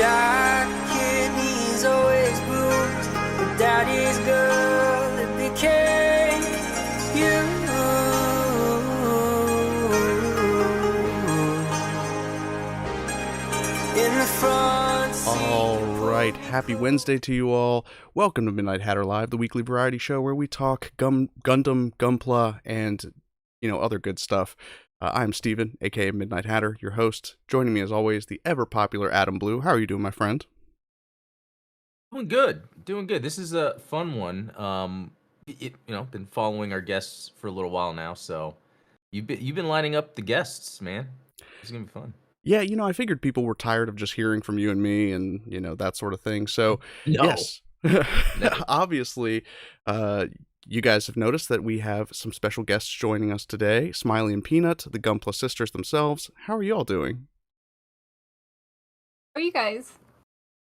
jacket, he's always bruised. But daddy's girl, it became you. In the front seat. All right, happy Wednesday to you all. Welcome to Midnight Hatter Live, the weekly variety show where we talk Gundam, Gunpla, and other good stuff. I'm Steven, aka Midnight Hatter, your host. Joining me as always, the ever popular Adam Blue. How are you doing, my friend? Doing good. This is a fun one. Been following our guests for a little while now, so you've been lining up the guests, man. It's gonna be fun. Yeah, I figured people were tired of just hearing from you and me and, that sort of thing. So, No. yes, obviously, you guys have noticed that we have some special guests joining us today. Smiley and Peanut, the GunplaSisters themselves. How are you all doing? How are you guys?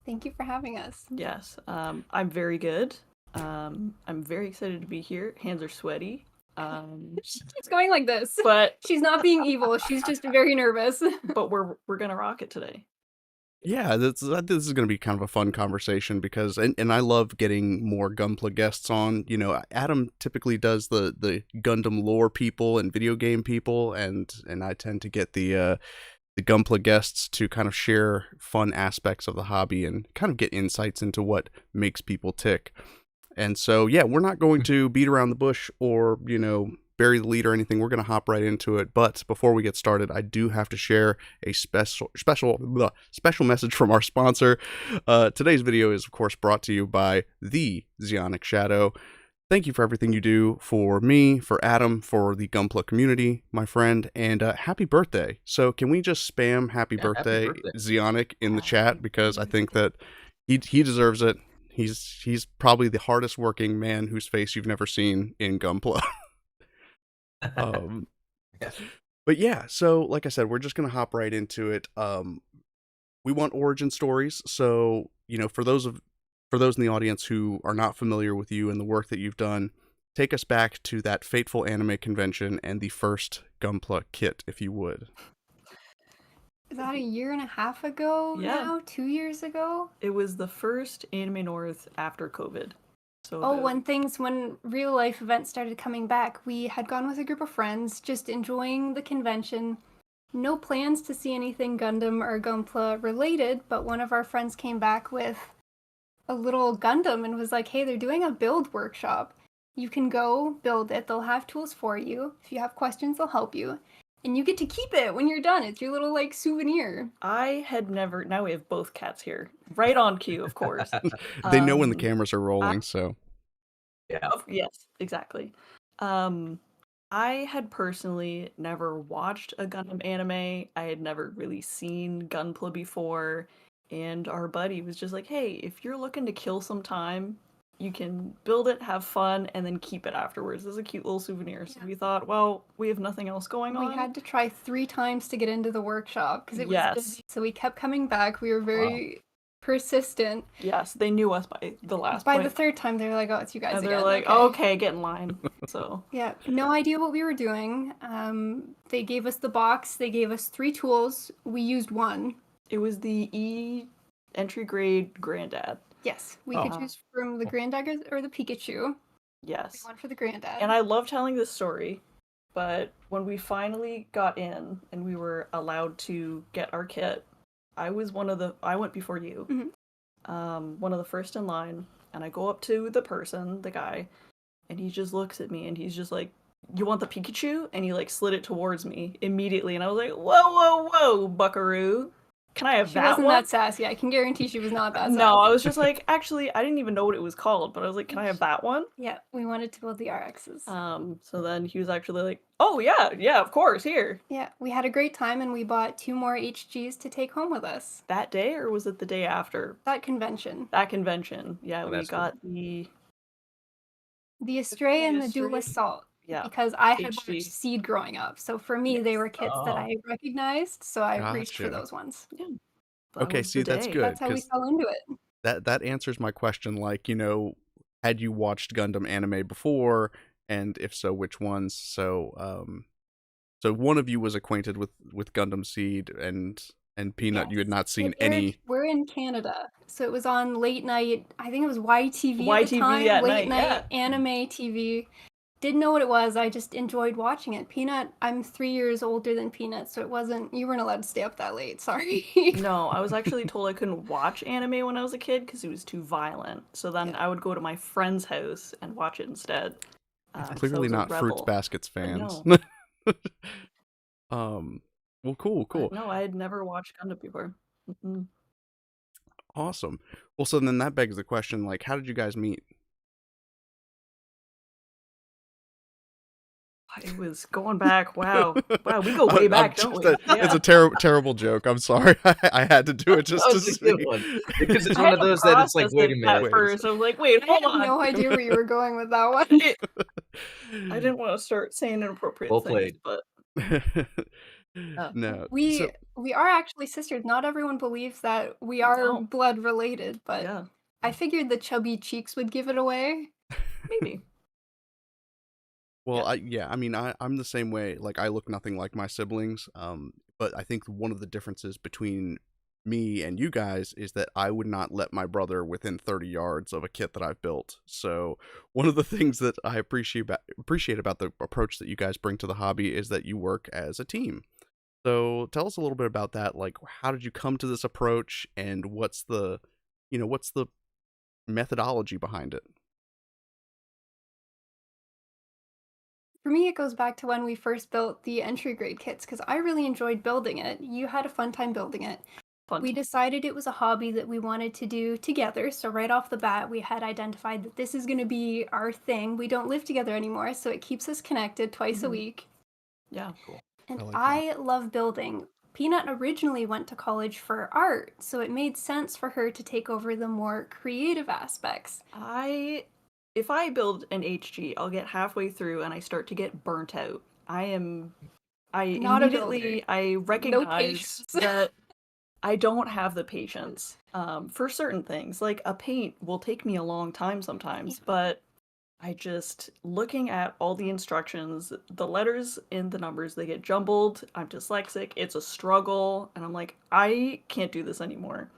Thank you for having us. Yes, I'm very good. I'm very excited to be here. Hands are sweaty. She's going like this, but she's not being evil. She's just very nervous. but we're gonna rock it today. Yeah, this is going to be kind of a fun conversation because, and I love getting more Gunpla guests on. Adam typically does the Gundam lore people and video game people, and I tend to get the Gunpla guests to kind of share fun aspects of the hobby and kind of get insights into what makes people tick. And so, yeah, we're not going to beat around the bush or, bury the lead or anything. We're going to hop right into it. But before we get started, I do have to share a special message from our sponsor. Today's video is, of course, brought to you by the Zeonic Shadow. Thank you for everything you do for me, for Adam, for the Gunpla community, my friend, and happy birthday. So can we just spam happy birthday, Zeonic, in the chat? Because I think that he deserves it. He's probably the hardest working man whose face you've never seen in Gunpla. But yeah, so like I said, we're just gonna hop right into it. We want origin stories, so for those in the audience who are not familiar with you and the work that you've done, take us back to that fateful anime convention and the first Gunpla kit, if you would. About a year and a half ago now? 2 years ago? It was the first Anime North after COVID. So when real life events started coming back, we had gone with a group of friends, just enjoying the convention. No plans to see anything Gundam or Gunpla related, but one of our friends came back with a little Gundam and was like, hey, they're doing a build workshop. You can go build it. They'll have tools for you. If you have questions, they'll help you. And you get to keep it when you're done. It's your little, souvenir. I had never... Now we have both cats here. Right on cue, of course. They know when the cameras are rolling, so... Yeah. Yes, exactly. I had personally never watched a Gundam anime. I had never really seen Gunpla before. And our buddy was just like, hey, if you're looking to kill some time, you can build it, have fun, and then keep it afterwards. It's a cute little souvenir. So we thought, well, we have nothing else going on. We had to try 3 times to get into the workshop because it was busy. So we kept coming back. We were very persistent. Yes, they knew us by the last By point. the third time, they were like, oh, it's you guys and again. they're like, okay, get in line. So yeah, no idea what we were doing. They gave us the box. They gave us 3 tools. We used 1. It was the E entry grade Granddad. Yes, we could choose from the Granddad or the Pikachu. Yes. We went for the Granddad. And I love telling this story, but when we finally got in and we were allowed to get our kit, I went before you. Mm-hmm. One of the first in line, and I go up to the guy, and he just looks at me and he's just like, you want the Pikachu? And he slid it towards me immediately, and I was like, whoa, buckaroo. Can I have that one? She wasn't that sassy. I can guarantee she was not that sassy. No, I was just like, actually, I didn't even know what it was called, but I was like, can I have that one? Yeah, we wanted to build the RXs. So then he was actually like, oh, yeah, of course, here. Yeah, we had a great time, and we bought 2 more HGs to take home with us. That day, or was it the day after? That convention. Yeah, we got the Astray and the Dual Assault. Yeah. Because I had watched Seed growing up. So for me, they were kits that I recognized. So I reached for those ones. Yeah. Okay, see, that's good. That's how we fell into it. That answers my question. Had you watched Gundam anime before? And if so, which ones? So one of you was acquainted with Gundam Seed, and And Peanut, you had Yes. not seen It aired, any. we're in Canada, so it was on late night. I think it was YTV at the YTV time. at Late night, night anime TV. Didn't know what it was. I just enjoyed watching it. Peanut, I'm 3 years older than Peanut, so it wasn't. You weren't allowed to stay up that late. Sorry. No, I was actually told I couldn't watch anime when I was a kid because it was too violent. So then Yeah. I would go to my friend's house and watch it instead. So I Clearly was a not Fruits rebel. Baskets But fans. no, Well, cool. but no, I had never watched Gundam before. Mm-mm. Awesome. Well, so then that begs the question, like, how did you guys meet? It was going back. Wow, we go way back, don't we? It's a terrible joke. I'm sorry. I had to do it just That to was a see. good one. Because it's I one had of to those that it's like, process wait a it minute. at first. I was like, wait, I hold had on. no idea where you were going with that one. I didn't want to start saying inappropriate Well things, played. but No. We are actually sisters. Not everyone believes that we are No. blood related, but yeah, I figured the chubby cheeks would give it away. maybe. Well, I mean, I'm the same way. Like, I look nothing like my siblings. But I think one of the differences between me and you guys is that I would not let my brother within 30 yards of a kit that I've built. So one of the things that I appreciate about the approach that you guys bring to the hobby is that you work as a team. So tell us a little bit about that. Like, how did you come to this approach, and what's the methodology behind it? For me, it goes back to when we first built the entry grade kits because I really enjoyed building it. You had a fun time building it. Fun. We decided it was a hobby that we wanted to do together. So right off the bat, we had identified that this is going to be our thing. We don't live together anymore, so it keeps us connected twice a Mhm. week. Yeah. Cool. And like I love building. Peanut originally went to college for art, so it made sense for her to take over the more creative aspects. If I build an HG, I'll get halfway through and I start to get burnt out. I Not a immediately I recognize patience. that I don't have the patience for certain things. Like a paint will take me a long time sometimes, but I just looking at all the instructions, the letters and the numbers, they get jumbled. I'm dyslexic. It's a struggle, and I'm like, I can't do this anymore.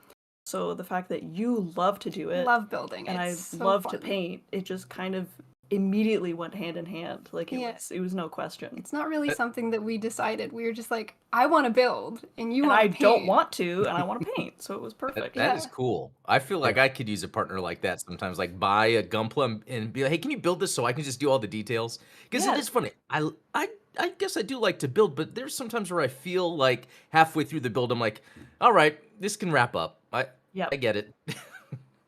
So the fact that you love to do it Love building. and I It's so love to fun. paint, it just kind of immediately went hand in hand. Like Yeah. it was no question. It's not really something that we decided. We were just like, I want to build, and you And want I to paint. don't want to, and I want to paint. So it was perfect. That is Yeah. cool. I feel like I could use a partner like that sometimes. Like buy a Gunpla and be like, hey, can you build this so I can just do all the details? Because Yeah. it is funny. I guess I do like to build, but there's sometimes where I feel like halfway through the build, I'm like, all right, this can wrap up. Yep. I get it.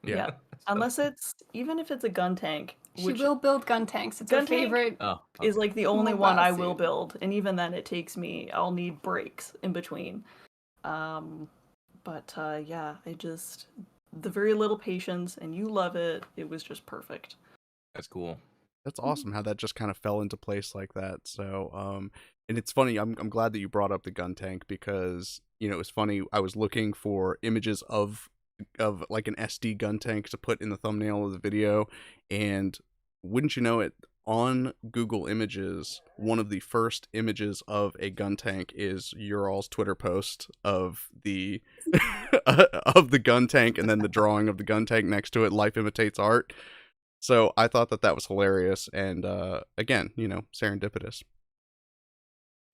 Yeah. Unless even if it's a gun tank, She which will build gun tanks. It's her Gun tank? favorite. Oh, is like the only Mobile one I will suit. build, and even then it takes me, I'll need breaks in between. But yeah, the very little patience, and you love it. It was just perfect. that's cool. That's awesome how that just kind of fell into place like that. So, and it's funny. I'm glad that you brought up the gun tank because it was funny. I was looking for images of like an SD gun tank to put in the thumbnail of the video, and wouldn't you know it, on Google Images, one of the first images of a gun tank is your all's Twitter post of the of the gun tank, and then the drawing of the gun tank next to it. Life imitates art. So I thought that was hilarious, and again, serendipitous.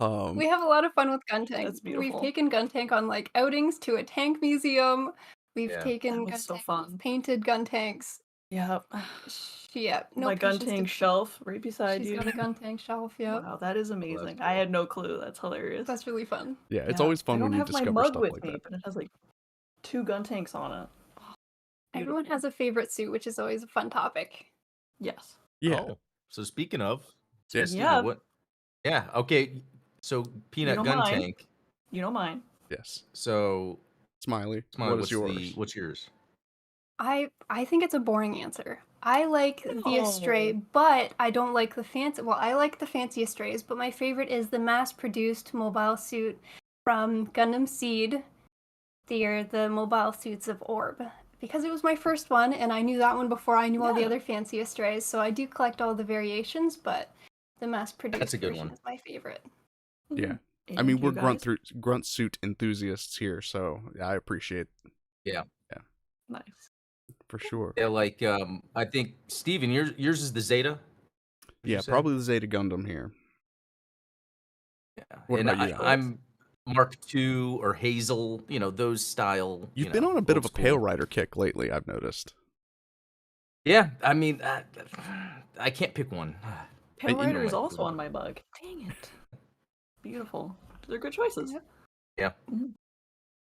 We have a lot of fun with gun tank. That's We've beautiful. taken gun tank on like outings to a tank museum. We've Yeah. taken That was gun so tank, fun. painted gun tanks. Yeah. Yeah, no My gun patience to tank paint. shelf right beside She's you. got a gun tank shelf. Yeah, Wow, that is amazing. I cool. had no clue. That's hilarious. that's really fun. Yeah, it's Yeah. always fun I don't when you have my discover mug stuff with like me, that. but it has like 2 gun tanks on it. Everyone Beautiful. has a favorite suit, which is always a fun topic. Yes. Yeah, Oh, so speaking of, Speaking Christina, of, what? Yeah. Okay. So Peanut don't gun mind. tank. you don't mind. yes. So Smiley, Smiley, what is yours? what's yours? I think it's a boring answer. I like the No. Astray, but I don't like the fancy. Well, I like the fancy Astrays, but my favorite is the mass-produced mobile suit from Gundam Seed. They're the mobile suits of Orb. Because it was my first one, and I knew that one before I knew all the Yeah. other fancy Astrays, so I do collect all the variations, but the mass-produced That's a good version one. is my favorite. Yeah. I mean, And we're you guys? grunt suit enthusiasts here, so I appreciate. Yeah. Yeah, Nice. for sure. Yeah, like I think Steven, yours is the Zeta. Would you Yeah, say? probably the Zeta Gundam here. Yeah. What And about you, Alex? I'm Mark II or Hazel, those style, You've been on a bit old of a school. Pale Rider kick lately, I've noticed. Yeah, I mean, I can't pick one. Pale you know Rider is what? also on my bug. Dang it. Beautiful. They're good choices. Yep. Yeah.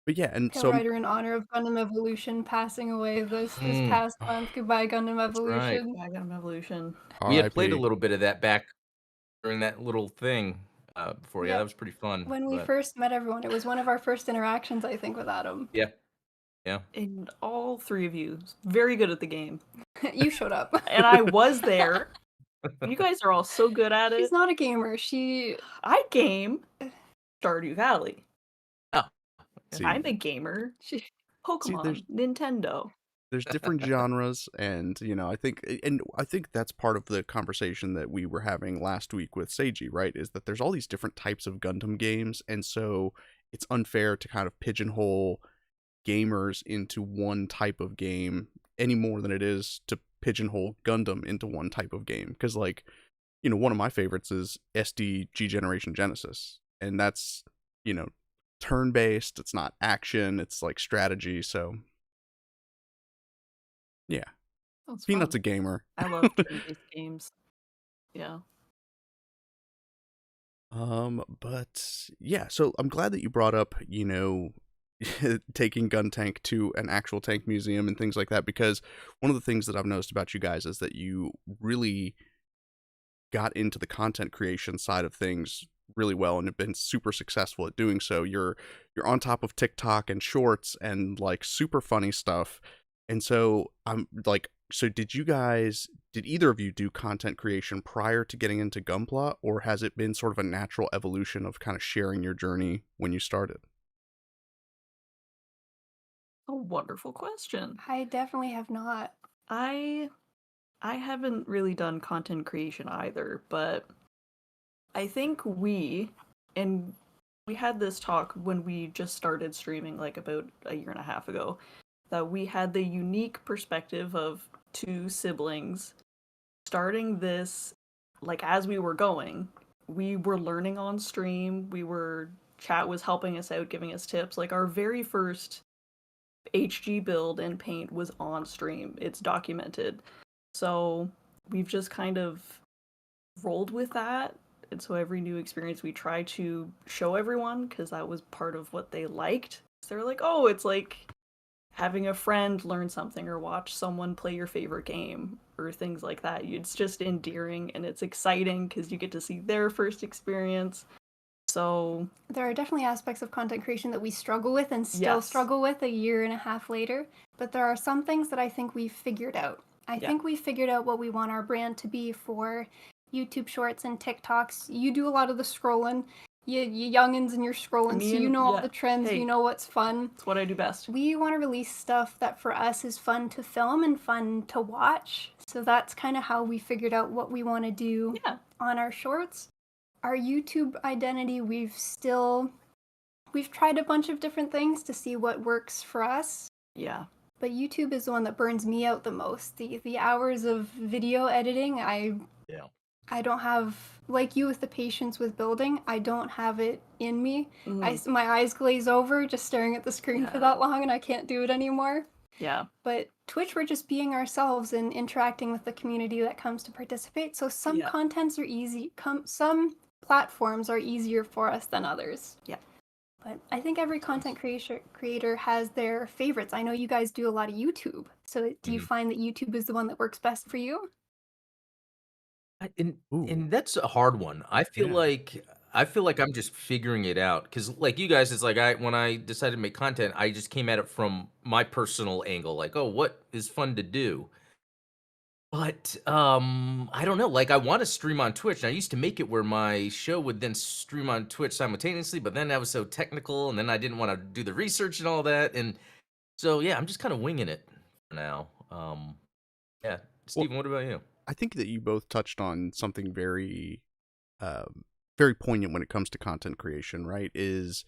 But yeah, and Pale so Rider in honor of Gundam Evolution passing away this past month. Goodbye, Gundam That's right. Evolution. Gundam Evolution. We had played a R.I.P. little bit of that back during that little thing before. Yeah, Yep. that was pretty fun. When we but first met everyone, it was one of our first interactions, I think, with Adam. yeah, yeah. And all three of you, very good at the game. You showed up. And I was there. You guys are all so good at She's it. not a gamer. I game Stardew Valley. Oh, See, I'm a gamer. Pokemon, Nintendo. there's different genres, and I think that's part of the conversation that we were having last week with Seiji, right? Is that there's all these different types of Gundam games, and so it's unfair to kind of pigeonhole gamers into one type of game any more than it is to pigeonhole Gundam into one type of game. Because one of my favorites is SDG Generation Genesis, and that's turn-based. It's not action. It's like strategy. So yeah, Sounds Peanut's fun. a gamer. I love turn-based games. Yeah. But yeah, so I'm glad that you brought up, taking Gun Tank to an actual tank museum and things like that, because one of the things that I've noticed about you guys is that you really got into the content creation side of things really well and have been super successful at doing so. You're on top of TikTok and shorts and like super funny stuff. And so I'm like, so did either of you do content creation prior to getting into Gunpla, or has it been sort of a natural evolution of kind of sharing your journey when you started? A wonderful question. I definitely have not. I haven't really done content creation either, but I think we had this talk when we just started streaming like about a year and a half ago, that we had the unique perspective of two siblings starting this like as we were going. We were learning on stream. Chat was helping us out, giving us tips. Like our very first HG build and paint was on stream. It's documented. So we've just kind of rolled with that. And so every new experience we try to show everyone, because that was part of what they liked. So they're like, oh, it's like having a friend learn something or watch someone play your favorite game or things like that. It's just endearing and it's exciting because you get to see their first experience. So there are definitely aspects of content creation that we struggle with and still struggle with a year and a half later. But there are some things that I think we've figured out. I think we figured out what we want our brand to be for YouTube Shorts and TikToks. You do a lot of the scrolling. You youngins and you're scrolling, so you know all the trends, you know what's fun. It's what I do best. We want to release stuff that for us is fun to film and fun to watch. So that's kind of how we figured out what we want to do on our shorts. Our YouTube identity, we've tried a bunch of different things to see what works for us. Yeah. But YouTube is the one that burns me out the most. The hours of video editing, I don't have, like you with the patience with building, I don't have it in me. My eyes glaze over just staring at the screen for that long, and I can't do it anymore. Yeah. But Twitch, we're just being ourselves and interacting with the community that comes to participate. So some contents are easy. Some platforms are easier for us than others. Yeah. But I think every content creator has their favorites. I know you guys do a lot of YouTube. So do you find that YouTube is the one that works best for you? And that's a hard one. I feel like I'm just figuring it out, because like you guys, it's like when I decided to make content, I just came at it from my personal angle, like, oh, what is fun to do? But I don't know. Like I want to stream on Twitch, and I used to make it where my show would then stream on Twitch simultaneously, but then that was so technical, and then I didn't want to do the research and all that, and so yeah, I'm just kind of winging it for now. Yeah, Steven, what about you? I think that you both touched on something very very poignant when it comes to content creation, right? Is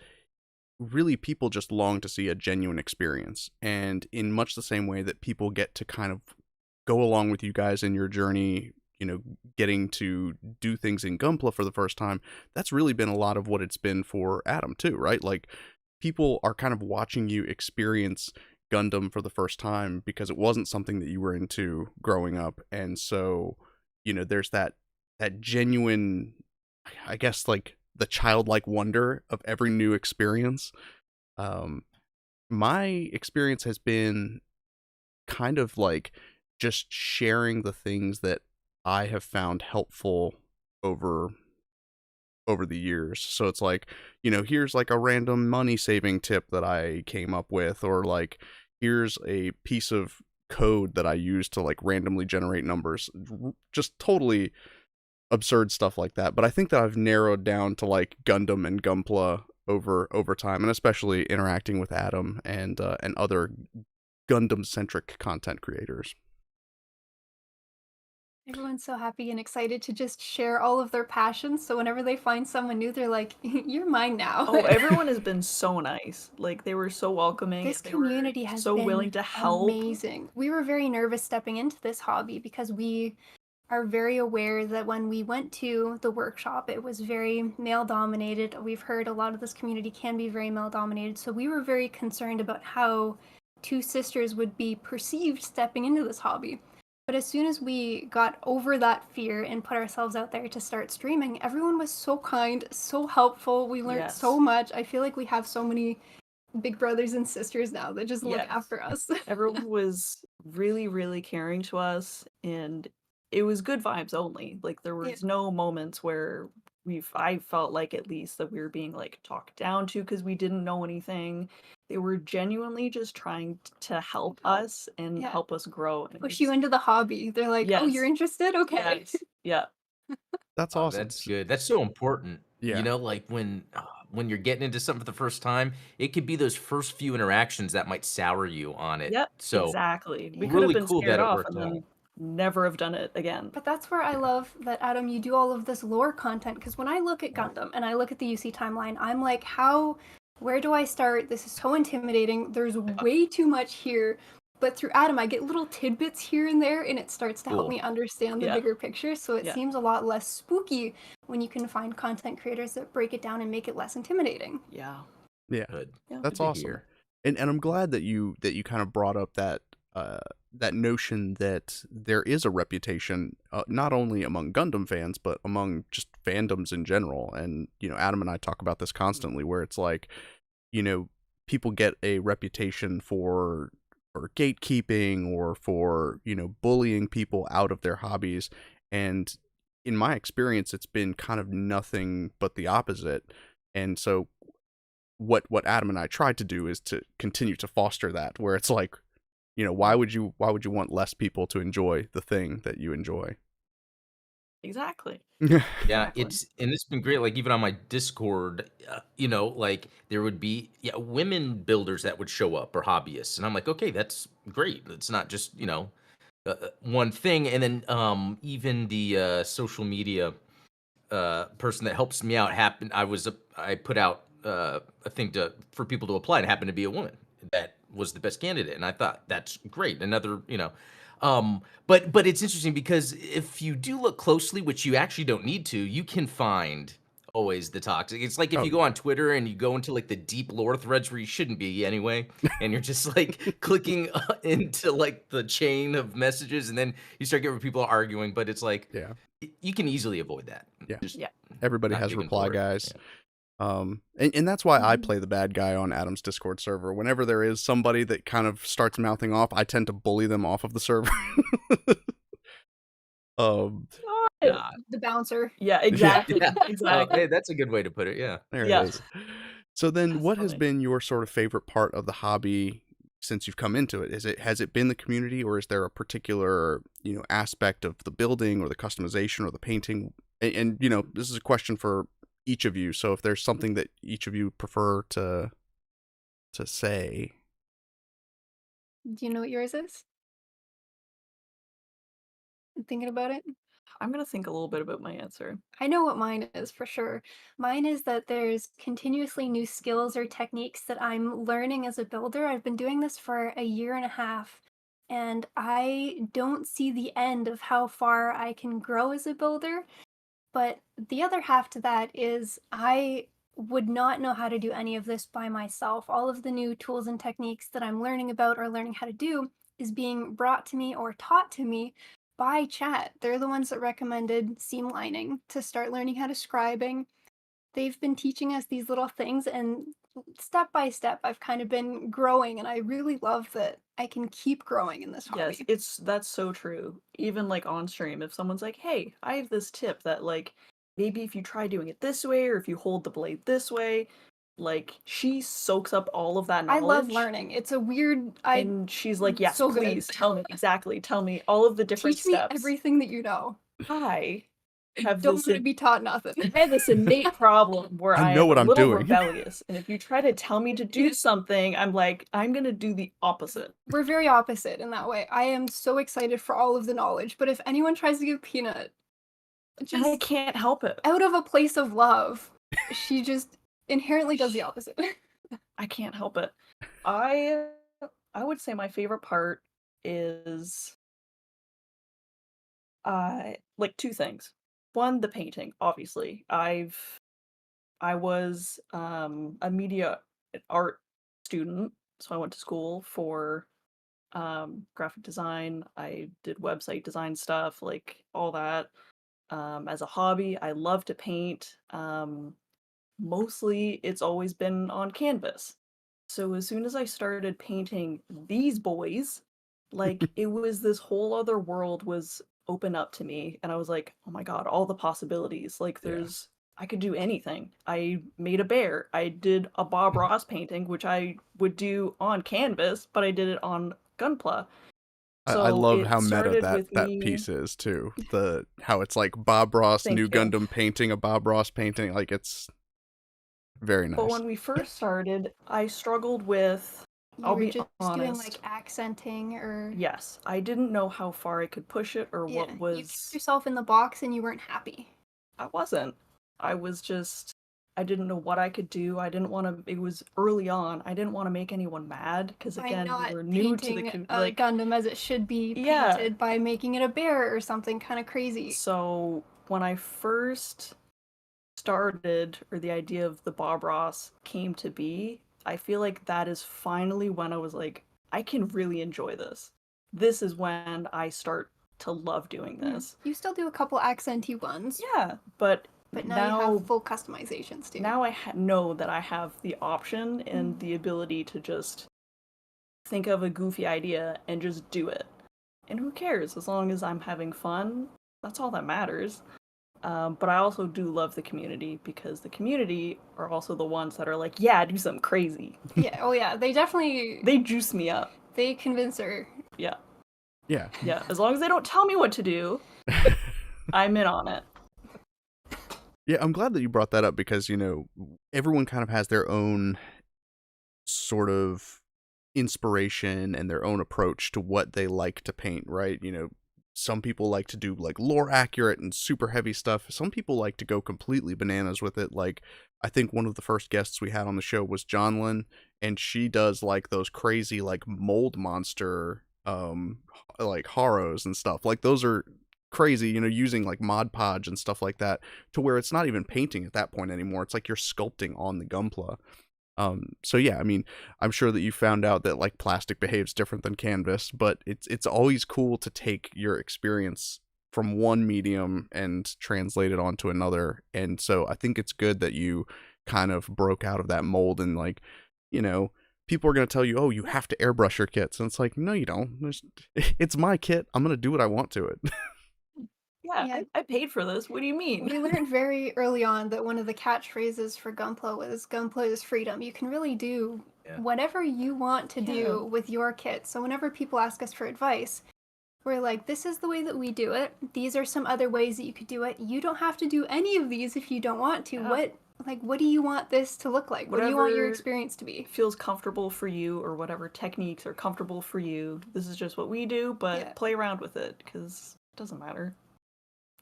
really people just long to see a genuine experience. And in much the same way that people get to kind of go along with you guys in your journey, getting to do things in Gunpla for the first time, that's really been a lot of what it's been for Adam too, right? Like people are kind of watching you experience Gundam for the first time because it wasn't something that you were into growing up. And so, there's that genuine, I guess, like the childlike wonder of every new experience. My experience has been kind of like just sharing the things that I have found helpful over the years. So it's like, here's like a random money saving tip that I came up with, or like here's a piece of code that I use to like randomly generate numbers. Just totally absurd stuff like that. But I think that I've narrowed down to like Gundam and Gunpla over time, and especially interacting with Adam and other Gundam centric content creators. Everyone's so happy and excited to just share all of their passions. So whenever they find someone new, they're like, "You're mine now." Oh, everyone has been so nice. Like they were so welcoming. This They were community has so been willing to help. amazing. We were very nervous stepping into this hobby because we are very aware that when we went to the workshop, it was very male dominated. We've heard a lot of this community can be very male dominated. So we were very concerned about how two sisters would be perceived stepping into this hobby. But as soon as we got over that fear and put ourselves out there to start streaming, everyone was so kind, so helpful. We learned so Yes. much. I feel like we have so many big brothers and sisters now that just look Yes. after us. Everyone was really, really caring to us, and it was good vibes only. Like there Yeah. was no moments where I felt like at least that we were being like talked down to because we didn't know anything. They were genuinely just trying to help us and Yeah. help us grow. And it Push you was- into the hobby. They're like, "Oh, you're Yes. interested? Okay." Yes. Yeah. That's Oh, awesome. that's good. That's so important. Yeah. Like when you're getting into something for the first time, it could be those first few interactions that might sour you on it. Yep. So Exactly. We Yeah. could have really been cool scared that it off worked and out. then never have done it again. But that's where I love that, Adam, you do all of this lore content, because when I look at Gundam and I look at the UC timeline, I'm like, where do I start? This is so intimidating. There's way too much here. But through Adam, I get little tidbits here and there, and it starts to help Cool. me understand the Yeah. bigger picture. So it Yeah. seems a lot less spooky when you can find content creators that break it down and make it less intimidating. Yeah. Yeah. Good. Yeah. That's Good to awesome. hear. And I'm glad that you kind of brought up that that notion that there is a reputation not only among Gundam fans but among just fandoms in general. And Adam and I talk about this constantly, where it's like, people get a reputation for gatekeeping or for bullying people out of their hobbies, and in my experience it's been kind of nothing but the opposite. And so what Adam and I tried to do is to continue to foster that, where it's like, why would you want less people to enjoy the thing that you enjoy? Exactly. Yeah, Exactly. it's been great. Like even on my Discord, like there would be women builders that would show up or hobbyists, and I'm like, okay, that's great. It's not just one thing. And then even the social media person that helps me out happened. I put out a thing for people to apply, and it happened to be a woman that was the best candidate, and I thought that's great. Another, but it's interesting because if you do look closely, which you actually don't need to, you can find always the toxic. It's like if Oh, you go on Twitter and you go into like the deep lore threads where you shouldn't be anyway, and you're just like clicking into like the chain of messages, and then you start getting people arguing. But it's like yeah, you can easily avoid that. Yeah. Just Yeah. everybody not has digging reply for it. guys. Yeah. And that's why I play the bad guy on Adam's Discord server. Whenever there is somebody that kind of starts mouthing off, I tend to bully them off of the server. Yeah. The bouncer. Yeah, exactly. Yeah. Exactly. Hey, that's a good way to put it. Yeah. There Yeah. it is. So then, That's what has funny. been your sort of favorite part of the hobby since you've come into it? Has it been the community, or is there a particular aspect of the building or the customization or the painting? And this is a question for each of you. So if there's something that each of you prefer to say. Do you know what yours is? I'm thinking about it. I'm gonna think a little bit about my answer. I know what mine is for sure. Mine is that there's continuously new skills or techniques that I'm learning as a builder. I've been doing this for a year and a half, and I don't see the end of how far I can grow as a builder. But the other half to that is I would not know how to do any of this by myself. All of the new tools and techniques that I'm learning about or learning how to do is being brought to me or taught to me by chat. They're the ones that recommended seam lining to start learning how to scribing. They've been teaching us these little things, and step by step, I've kind of been growing, and I really love that I can keep growing in this Yes, hobby. that's so true. Even like on stream, if someone's like, "Hey, I have this tip that like maybe if you try doing it this way or if you hold the blade this way," like she soaks up all of that I love knowledge learning. It's a weird. and she's like, "Yes, so good. please tell me exactly. Tell me all of the different Teach me steps." everything that you know. I have Don't this want to be taught nothing. I have this innate problem where I I know am a what I'm little doing. rebellious, and if you try to tell me to do something, I'm like, I'm gonna do the opposite. We're very opposite in that way. I am so excited for all of the knowledge, but if anyone tries to give Peanut And I just can't help it. out of a place of love, she just inherently does the opposite. I can't help it. I I would say my favorite part is like two things. One, the painting, obviously. I was a media art student, so I went to school for graphic design. I did website design stuff, like all that. As a hobby, I love to paint. Mostly it's always been on canvas. So as soon as I started painting these boys, like it was this whole other world was open up to me and I was like, "Oh my god, all the possibilities. Like Yeah. I could do anything." I made a bear. I did a Bob Ross painting which I would do on canvas, but I did it on Gunpla. I So love it how meta started that with that me. piece is too. The how it's like Bob Ross Thank new you. Gundam painting a Bob Ross painting. Like it's very But nice. when we first started, I struggled with, You I'll were be just doing like honest, accenting or yes, I didn't know how far I could push it or yeah, what you kept was. yourself in the box and you weren't happy. I wasn't. I was just, I didn't know what I could do. I didn't want to, it was early on. I didn't want to make anyone mad because By again, we not were new to the, painting a like, Gundam as it should be yeah. painted by making it a bear or something kind of crazy. So when I first started, or the idea of the Bob Ross came to be, I feel like that is finally when I was like, I can really enjoy this. This is when I start to love doing this. You still do a couple accenty ones, Yeah, but now you now have full customizations too. now I know that I have the option and the ability to just think of a goofy idea and just do it. And who cares? As long as I'm having fun, that's all that matters. But I also do love the community because the community are also the ones that are like, yeah, do something crazy. Yeah, oh yeah, they definitely They juice me up. they convince her. Yeah. Yeah. Yeah. As long as they don't tell me what to do, I'm in on it. Yeah, I'm glad that you brought that up because, everyone kind of has their own sort of inspiration and their own approach to what they like to paint, right? Some people like to do like lore accurate and super heavy stuff. Some people like to go completely bananas with it. Like I think one of the first guests we had on the show was Jonlyn, and she does like those crazy like mold monster like horrors and stuff. Like those are crazy, using like Mod Podge and stuff like that to where it's not even painting at that point anymore. It's like you're sculpting on the Gunpla. So yeah, I mean, I'm sure that you found out that like plastic behaves different than canvas, but it's always cool to take your experience from one medium and translate it onto another. And so I think it's good that you kind of broke out of that mold and like, people are going to tell you, oh, you have to airbrush your kits. And it's like, no, you don't. It's my kit. I'm going to do what I want to it. Yeah, Yeah. I paid for this. What do you mean? We learned very early on that one of the catchphrases for Gunpla was Gunpla is freedom. You can really do Yeah. whatever you want to do with your kit. So whenever people ask us for advice, we're like, this is the way that we do it. These are some other ways that you could do it. You don't have to do any of these if you don't want to. Yeah. What do you want this to look like? What do you want your Whatever experience to be? feels comfortable for you or whatever techniques are comfortable for you. This is just what we do, but Yeah. play around with it because it doesn't matter.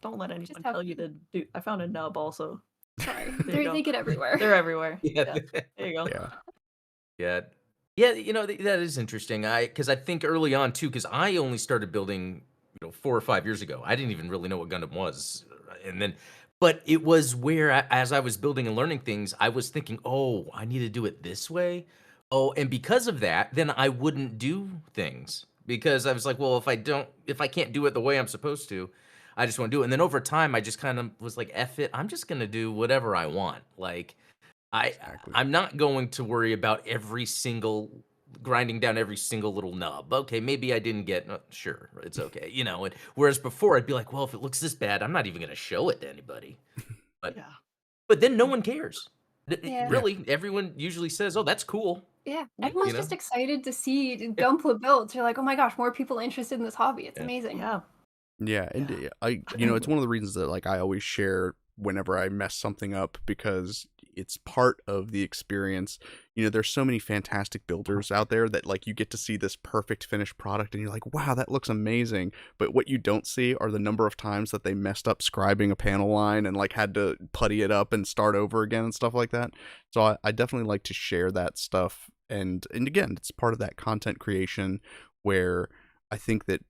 Don't let anyone have tell you to do. I found a nub also. Sorry, There you go. they get everywhere. They're everywhere. Yeah. There you go. Yeah. Yeah. Yeah, that is interesting. Because I think early on too, because I only started building, 4 or 5 years ago. I didn't even really know what Gundam was, and then, but it was where as I was building and learning things, I was thinking, oh, I need to do it this way. Oh, and because of that, then I wouldn't do things because I was like, well, if I can't do it the way I'm supposed to, I just won't do it. And then over time, I just kind of was like, F it, I'm just gonna do whatever I want. Like. Exactly. I'm not going to worry about grinding down every single little nub. Okay, maybe I didn't get, sure, it's okay, And whereas before I'd be like, well, if it looks this bad, I'm not even going to show it to anybody. But Yeah. but then no one cares. Yeah. Really, everyone usually says, oh, that's cool. Yeah, everyone's You just know? excited to see Gunpla builds. You're like, oh my gosh, more people interested in this hobby. It's Yeah. amazing. Yeah. Yeah, and it's one of the reasons that like I always share whenever I mess something up because it's part of the experience. There's so many fantastic builders out there that like you get to see this perfect finished product and you're like, wow, that looks amazing. But what you don't see are the number of times that they messed up scribing a panel line and like had to putty it up and start over again and stuff like that. So I definitely like to share that stuff. And again, it's part of that content creation where I think that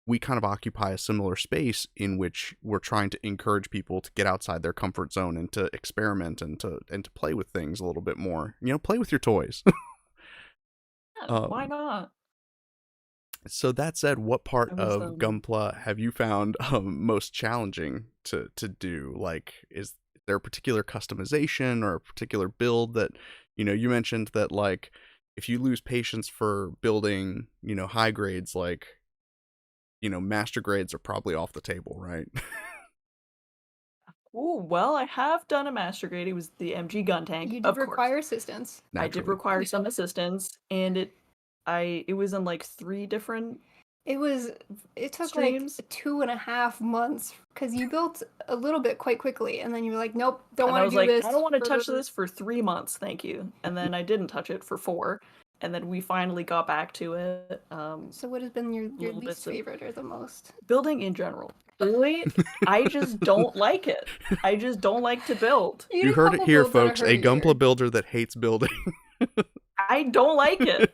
we kind of occupy a similar space in which we're trying to encourage people to get outside their comfort zone and to experiment and to play with things a little bit more. Play with your toys. Yeah, why not? So that said, what part I was, of Gunpla have you found most challenging to do? Like, is there a particular customization or a particular build that, you mentioned that like if you lose patience for building, high grades, like, master grades are probably off the table, right? Oh, well, I have done a master grade. It was the MG gun tank. You of did course. require assistance. I did require some assistance, and it was in like 3 different. It took streams. like 2.5 months because you built a little bit quite quickly, and then you were like, nope, don't And I want was to do like, this. I don't want to touch this for 3 months, thank you. And then I didn't touch it for 4, and then we finally got back to it. So what has been your little least bits of- favorite or the most? Building in general. Really, I just don't like it. I just don't like to build. had You a heard it couple here, builds that folks. are A hurting Gunpla you. builder that hates building. I don't like it.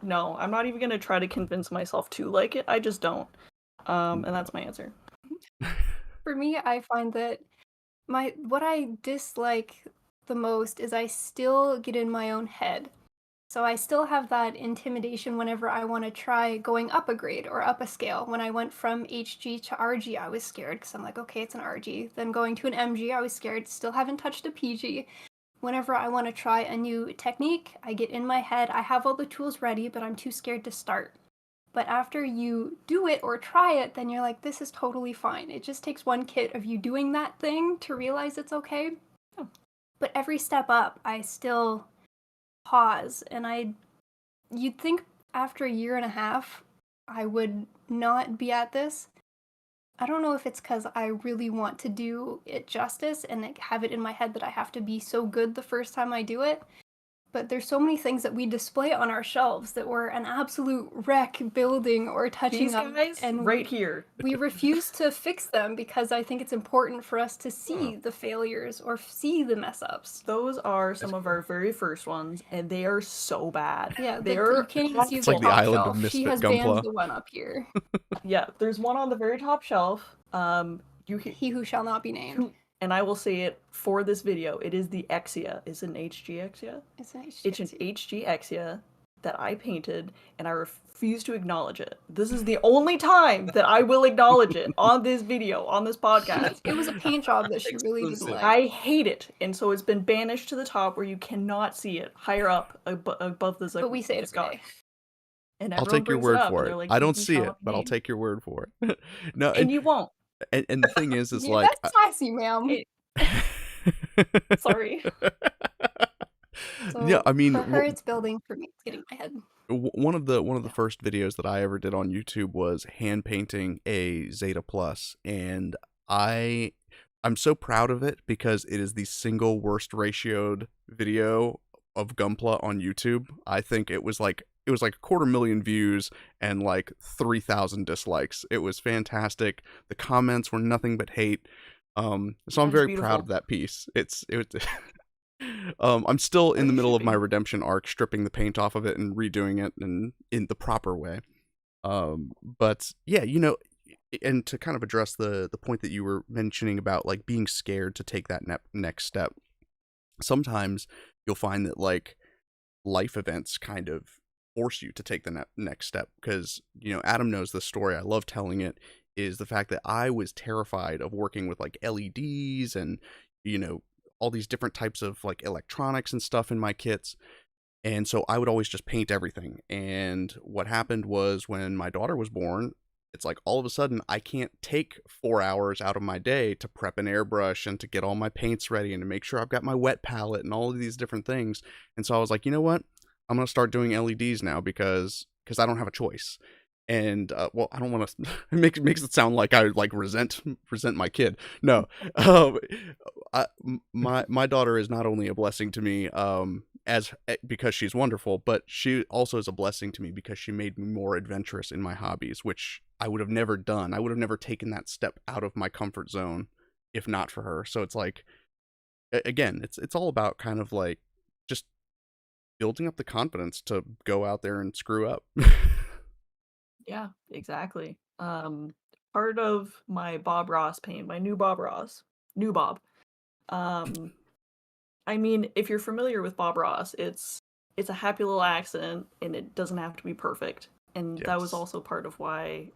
No, I'm not even gonna try to convince myself to like it. I just don't. And that's my answer. For me, I find that what I dislike the most is I still get in my own head. So I still have that intimidation whenever I want to try going up a grade or up a scale. When I went from HG to RG, I was scared because I'm like, okay, it's an RG. Then going to an MG, I was scared. Still haven't touched a PG. Whenever I want to try a new technique, I get in my head. I have all the tools ready, but I'm too scared to start. But after you do it or try it, then you're like, this is totally fine. It just takes one kit of you doing that thing to realize it's okay. But every step up, I still pause, and you'd think after 1.5 years I would not be at this. I don't know if it's because I really want to do it justice and have it in my head that I have to be so good the first time I do it, but there's so many things that we display on our shelves that we're an absolute wreck building or touching These up, guys and right here. we refuse to fix them because I think it's important for us to see the failures or see the mess ups. Those are some of our very first ones, and they are so bad. Yeah, they're you can't even see It's the like the top island of shelf. She misfit has Gunpla. banned the one up here. Yeah, there's one on the very top shelf. He who shall not be named. And I will say it for this video. It is the Exia. It's an HG Exia. It's an It's an HG Exia that I painted, and I refuse to acknowledge it. This is the only time that I will acknowledge it on this video, on this podcast. It was a paint job that she really didn't like. I hate it, and so it's been banished to the top where you cannot see it, higher up above the But we say it every day. And I'll everyone take your brings word up, for and it. they're like, I don't "You see shall it, not but I'll name." take your word for it. No, And you won't. and the thing is Yeah, like that's classy, ma'am. Sorry. So yeah, I mean, for her, it's building. For me, it's getting my head. one of the first videos that I ever did on YouTube was hand painting a Zeta Plus, and I'm so proud of it because it is the single worst ratioed video of Gunpla on YouTube. I think it was like it was like 250,000 views and like 3,000 dislikes. It was fantastic. The comments were nothing but hate. So I'm That is very proud beautiful. of that piece. I'm still in As the you middle should of my be. redemption arc, stripping the paint off of it and redoing it in the proper way. But yeah, and to kind of address the point that you were mentioning about like being scared to take that next step, sometimes you'll find that like life events kind of force you to take the next step, because Adam knows this story, I love telling it, is the fact that I was terrified of working with like LEDs and all these different types of like electronics and stuff in my kits. And so I would always just paint everything. And what happened was, when my daughter was born, it's like all of a sudden I can't take 4 hours out of my day to prep an airbrush and to get all my paints ready and to make sure I've got my wet palette and all of these different things. And so I was like, you know what? I'm going to start doing LEDs now because I don't have a choice. And well, I don't want to it makes it sound like I like resent my kid. No. My daughter is not only a blessing to me because she's wonderful, but she also is a blessing to me because she made me more adventurous in my hobbies, which I would have never done. I would have never taken that step out of my comfort zone if not for her. So it's like, again, it's all about kind of like just building up the confidence to go out there and screw up. Yeah, exactly. Part of my Bob Ross paint, my new Bob Ross, new Bob. Um, I mean, if you're familiar with Bob Ross, it's a happy little accident, and it doesn't have to be perfect. And that was Yes. also part of why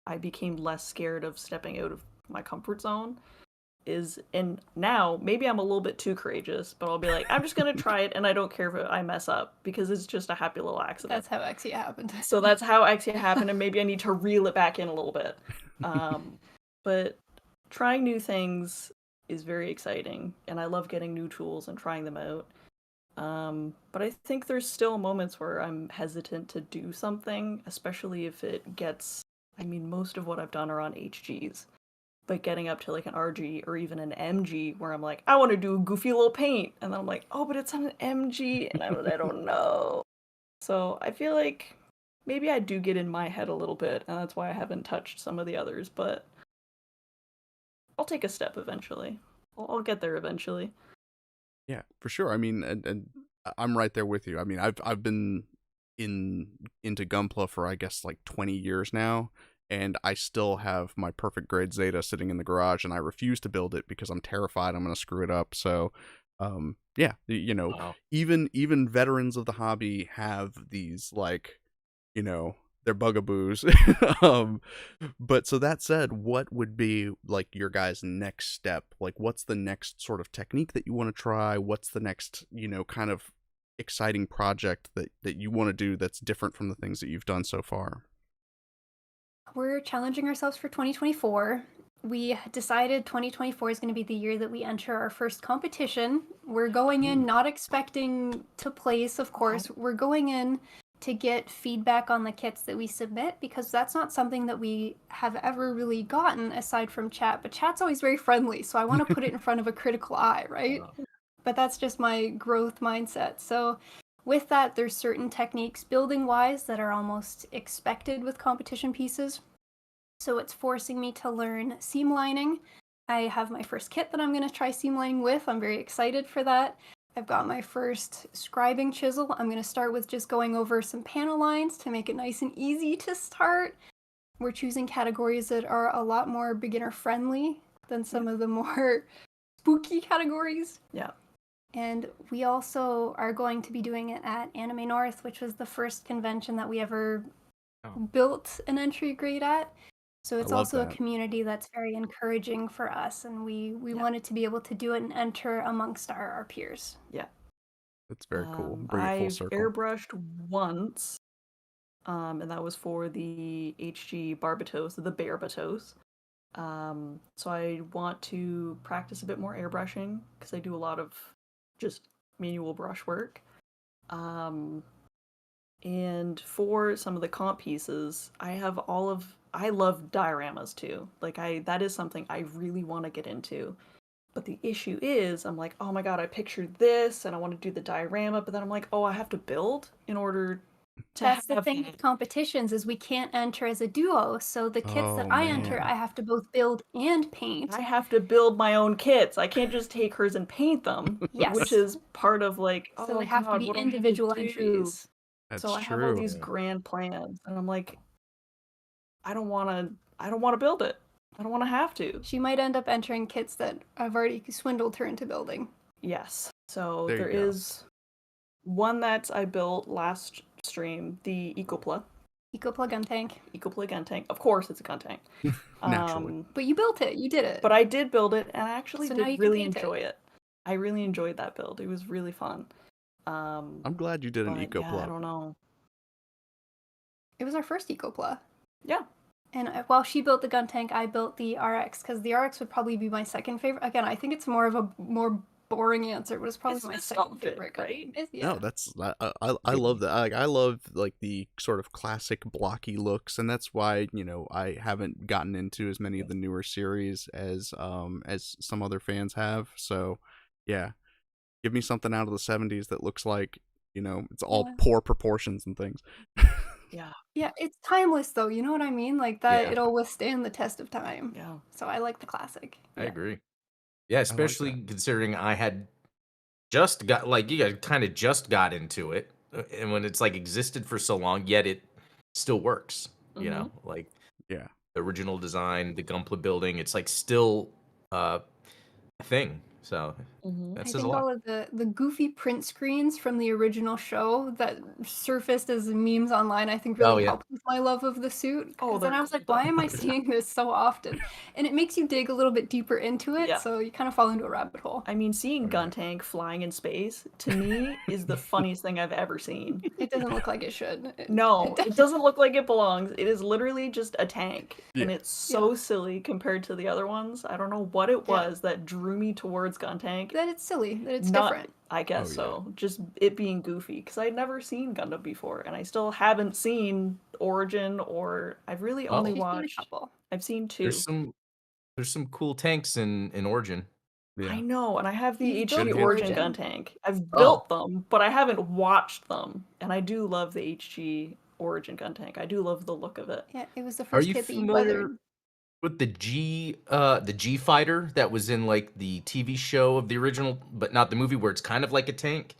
I became less scared of stepping out of my comfort zone. And now maybe I'm a little bit too courageous, but I'll be like, I'm just gonna try it, and I don't care if I mess up because it's just a happy little accident. That's how Exia happened. So that's how Exia happened, and maybe I need to reel it back in a little bit. But trying new things is very exciting, and I love getting new tools and trying them out. But I think there's still moments where I'm hesitant to do something, especially if it gets. I mean, most of what I've done are on HGs, but getting up to like an RG or even an MG where I'm like, I want to do a goofy little paint, and then I'm like, oh, but it's on an MG, and I don't know. So I feel like maybe I do get in my head a little bit, and that's why I haven't touched some of the others, but I'll take a step eventually. I'll get there eventually. Yeah, for sure. I mean, and I'm right there with you. I mean, I've been into Gunpla for I guess like 20 years now, and I still have my perfect grade Zeta sitting in the garage, and I refuse to build it because I'm terrified I'm going to screw it up. So, yeah, Wow. even veterans of the hobby have these like, they're bugaboos. But so that said, what would be like your guys' next step? Like, what's the next sort of technique that you want to try? What's the next, kind of exciting project that you want to do that's different from the things that you've done so far? We're challenging ourselves for 2024. We decided 2024 is going to be the year that we enter our first competition. We're going in not expecting to place, of course. We're going in to get feedback on the kits that we submit, because that's not something that we have ever really gotten aside from chat. But chat's always very friendly, so I want to put it in front of a critical eye, right? But that's just my growth mindset. So with that, there's certain techniques building-wise that are almost expected with competition pieces. So it's forcing me to learn seam lining. I have my first kit that I'm going to try seam lining with. I'm very excited for that. I've got my first scribing chisel. I'm going to start with just going over some panel lines to make it nice and easy to start. We're choosing categories that are a lot more beginner friendly than some of the more spooky categories. Yeah. And we also are going to be doing it at Anime North, which was the first convention that we ever built an entry grade at. So it's also a community that's very encouraging for us, and we wanted to be able to do it and enter amongst our peers. Yeah. That's very cool. Bring it full I've circle. airbrushed once, and that was for the HG Barbatos, the Barbatos. So I want to practice a bit more airbrushing because I do a lot of just manual brush work. And for some of the comp pieces, I love dioramas too. Like that is something I really want to get into. But the issue is, I'm like, oh my god, I pictured this and I want to do the diorama, but then I'm like, oh, I have to build in order That's the have thing with competitions is we can't enter as a duo. So the kits that Oh, I enter, man. I have to both build and paint. I have to build my own kits. I can't just take hers and paint them. Yes. Which is part of like, So oh they have to God, be what do I have to individual do? entries. That's So I have all true. these grand plans, and I'm like, I don't want to build it. I don't want to have to. She might end up entering kits that I've already swindled her into building. Yes. So There you there go. is one that I built last stream, the Ecopla Gun tank. gun tank. Of course, it's a gun tank. Naturally. But you built it. You did it. But I did build it, and I actually So now you did can really paint it. enjoy it. I really enjoyed that build. It was really fun. I'm glad you did an but eco yeah, I don't know. It was our first Ecopla. Yeah. And while she built the gun tank, I built the RX because the RX would probably be my second favorite. Again, I think it's more of a more boring answer, but it's probably It's my nostalgic, second favorite. right? No, that's I love that. I love like the sort of classic blocky looks, and that's why I haven't gotten into as many of the newer series as some other fans have. So, yeah, give me something out of the '70s that looks like it's all Yeah. poor proportions and things. Yeah. Yeah, it's timeless though. You know what I mean? Like that, Yeah. it'll withstand the test of time. Yeah. So I like the classic. I Yeah. agree. Yeah, especially considering I had just got like you guys kind of just got into it, and when it's like existed for so long, yet it still works. You know, like Yeah. the original design, the Gunpla building, it's like still a thing. So that I says a think lot. all of the goofy print screens from the original show that surfaced as memes online, I think really yeah. helped with my love of the suit. Oh, Because then they're I was like, cool why am I seeing this so often? And it makes you dig a little bit deeper into it, Yeah. so you kind of fall into a rabbit hole. I mean, seeing gun tank flying in space to me is the funniest thing I've ever seen. It doesn't look like it should. No, it doesn't look like it belongs. It is literally just a tank, and Yeah. it's so silly compared to the other ones. I don't know what it was that drew me towards gun tank. That it's silly, that it's Not, different. I guess Oh, yeah. so. Just it being goofy because I'd never seen Gundam before, and I still haven't seen Origin, or I've really only She's seen a watched. couple. I've seen two. There's some cool tanks in Origin. Yeah. I know, and I have the You've built HG the Origin Origin. gun tank. I've built them, but I haven't watched them, and I do love the HG Origin gun tank. I do love the look of it. Yeah, it was the Are first you kit that you familiar weathered. with the G fighter that was in like the TV show of the original, but not the movie, where it's kind of like a tank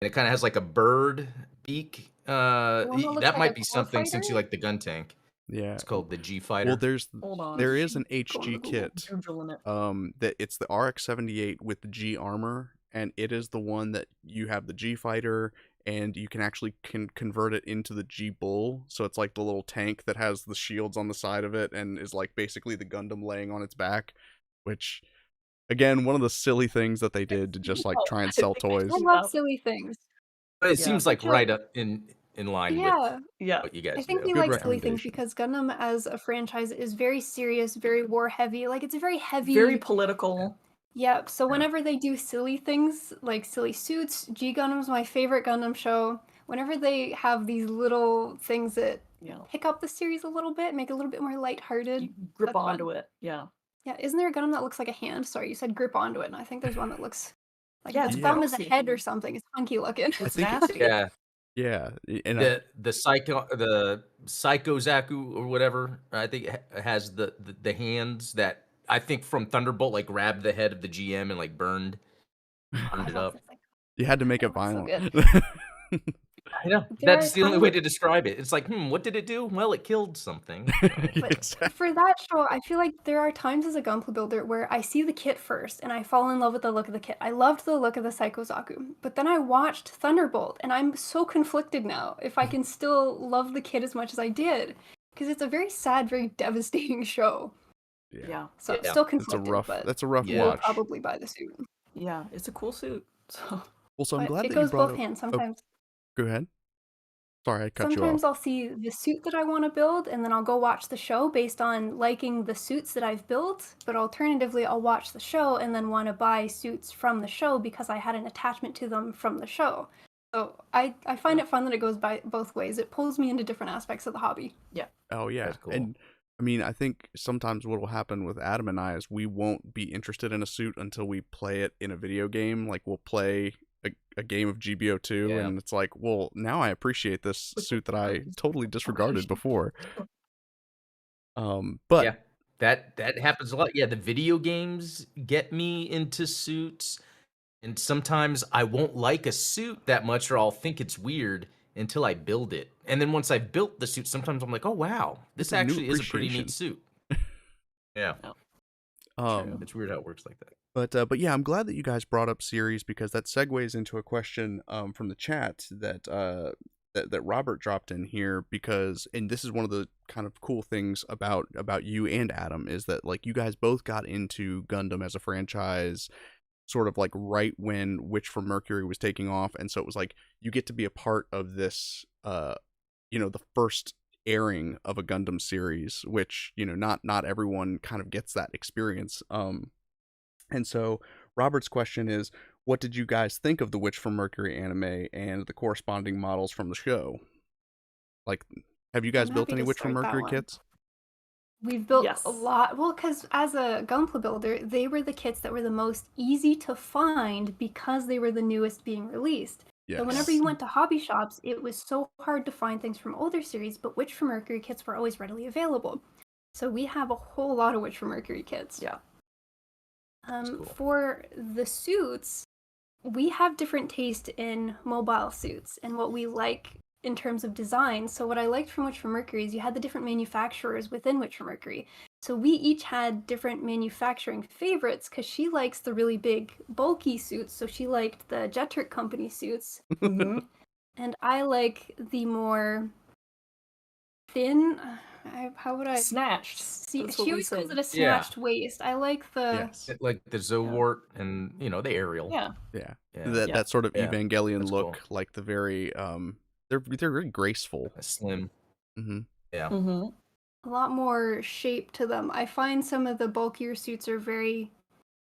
and it kind of has like a bird beak? one that looks That like might a be core something since you fighter? like the gun tank. Yeah. It's called the G fighter. Well, Hold on. there is an Going HG to Google. kit. Googling it. That it's the RX-78 with the G armor, and it is the one that you have the G fighter, and you can actually convert it into the G bull. So it's like the little tank that has the shields on the side of it, and is like basically the Gundam laying on its back. Which, again, one of the silly things that they did to just like try and sell toys. I love silly things. But it Yeah. seems like Joe- right up in line with Yeah, Yeah. what you guys I think do. we Good like silly things recommendation. because Gundam as a franchise is very serious, very war heavy. Like it's a very heavy. Very political. Yep. So whenever they do silly things like silly suits, G Gundam's my favorite Gundam show. Whenever they have these little things that Yeah. pick up the series a little bit, make it a little bit more lighthearted. You grip That's fun. onto it. Yeah. Yeah, isn't there a Gundam that looks like a hand? Sorry, you said grip onto it, and I think there's one that looks like Yeah, its it's thumb is a gross head or looking. something. It's funky looking. It's think nasty. Yeah, Yeah, and the Psycho Zaku or whatever, I think has the hands that I think from Thunderbolt like grabbed the head of the GM and like burned it up. you had to make it Oh, so violent. I know. There That's are the only way times- to describe it. It's like, what did it do? Well, it killed something. But Exactly. for that show, I feel like there are times as a Gunpla builder where I see the kit first and I fall in love with the look of the kit. I loved the look of the Psycho Zaku, but then I watched Thunderbolt and I'm so conflicted now if I can still love the kit as much as I did because it's a very sad, very devastating show. Yeah. So Yeah. still That's a conflicted, rough. but That's a rough Yeah. I'll watch. probably buy the suit. Yeah. It's a cool suit. So Well, so I'm But glad it that you goes brought both up. hands. Sometimes Go ahead. Sorry, I cut you Sometimes off. I'll see the suit that I want to build, and then I'll go watch the show based on liking the suits that I've built. But alternatively, I'll watch the show and then want to buy suits from the show because I had an attachment to them from the show. So I find it fun that it goes by both ways. It pulls me into different aspects of the hobby. Oh yeah, That's cool. and I mean, I think sometimes what will happen with Adam and I is we won't be interested in a suit until we play it in a video game. Like we'll play a game of GBO2, Yeah. and it's like, well, now I appreciate this suit that I totally disregarded before. But Yeah, that happens a lot. Yeah, the video games get me into suits, and sometimes I won't like a suit that much, or I'll think it's weird until I build it. And then once I've built the suit, sometimes I'm like, "Oh wow, it's this a new actually is a pretty appreciation. neat suit." Yeah, True. it's weird how it works like that. But yeah, I'm glad that you guys brought up series, because that segues into a question from the chat that that Robert dropped in here, because, and this is one of the kind of cool things about you and Adam, is that like you guys both got into Gundam as a franchise sort of like right when Witch from Mercury was taking off, and so it was like you get to be a part of this the first airing of a Gundam series, which not everyone kind of gets that experience. And so Robert's question is, what did you guys think of the Witch from Mercury anime and the corresponding models from the show? Like, have you guys I'm built happy any to Witch from start that Mercury one. kits? We've built Yes. a lot. Well, because as a Gunpla builder, they were the kits that were the most easy to find because they were the newest being released. Yes. So whenever you went to hobby shops, it was so hard to find things from older series, but Witch from Mercury kits were always readily available. So we have a whole lot of Witch from Mercury kits. Yeah. Cool. For the suits, we have different taste in mobile suits and what we like in terms of design. So what I liked from Witch from Mercury is you had the different manufacturers within Witch from Mercury. So we each had different manufacturing favorites, because she likes the really big, bulky suits. So she liked the Jet Turk Company suits. Mm-hmm. And I like the more thin, how would I... Snatched. See, That's what she we always calls say. it a snatched waist. I like the... Yes. Like the Zowart and the Ariel. Yeah. Yeah. Yeah. That sort of Yeah. Evangelion That's look, cool. like the very they're very graceful. Slim. Mm-hmm. Yeah. Mm-hmm. a lot more shape to them. I find some of the bulkier suits are very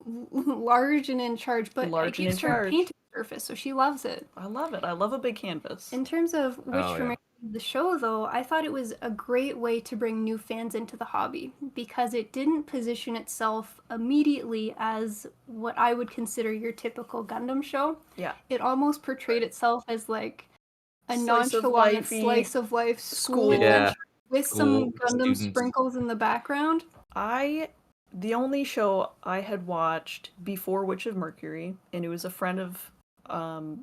large and in charge, but Large it and gives in her charge. a painted surface, so she loves it. I love it. I love a big canvas. In terms of Witch Oh, from yeah. the show, though, I thought it was a great way to bring new fans into the hobby, because it didn't position itself immediately as what I would consider your typical Gundam show. Yeah. It almost portrayed itself as like a Slice of nonchalant lifey slice of life school school. Yeah. adventure with School some Gundam students. sprinkles in the background. The only show I had watched before Witch of Mercury, and it was a friend of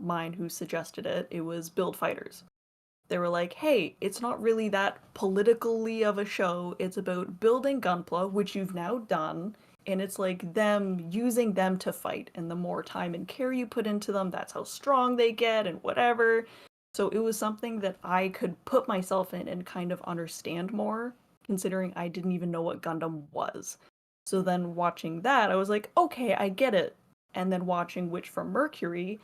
mine who suggested it, it was Build Fighters. They were like, hey, it's not really that politically of a show. It's about building Gunpla, which you've now done, and it's like them using them to fight. And the more time and care you put into them, that's how strong they get and whatever. So it was something that I could put myself in and kind of understand more, considering I didn't even know what Gundam was. So then watching that, I was like, okay, I get it. And then watching Witch from Mercury,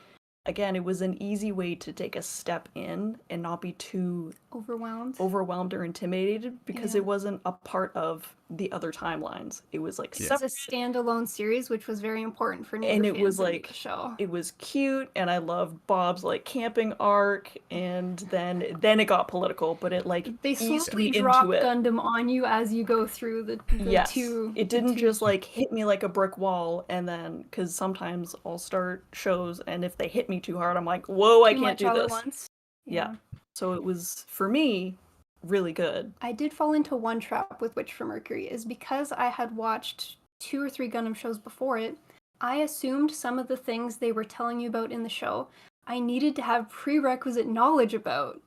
again, it was an easy way to take a step in and not be too overwhelmed or intimidated, because Yeah. it wasn't a part of the other timelines. It was like Yeah. It was a standalone series, which was very important for newer and it fans was of like the show. it was cute, and I loved Bob's like camping arc, and then it got political, but it like They eased slowly me drop into it. Gundam on you as you go through the Yes, two. it didn't the just like hit me like a brick wall, and then because sometimes I'll start shows, and if they hit me too hard, I'm like, whoa, I too can't much do all at this. once. Yeah. So it was, for me, really good. I did fall into one trap with Witch from Mercury, is because I had watched 2 or 3 Gundam shows before it, I assumed some of the things they were telling you about in the show I needed to have prerequisite knowledge about.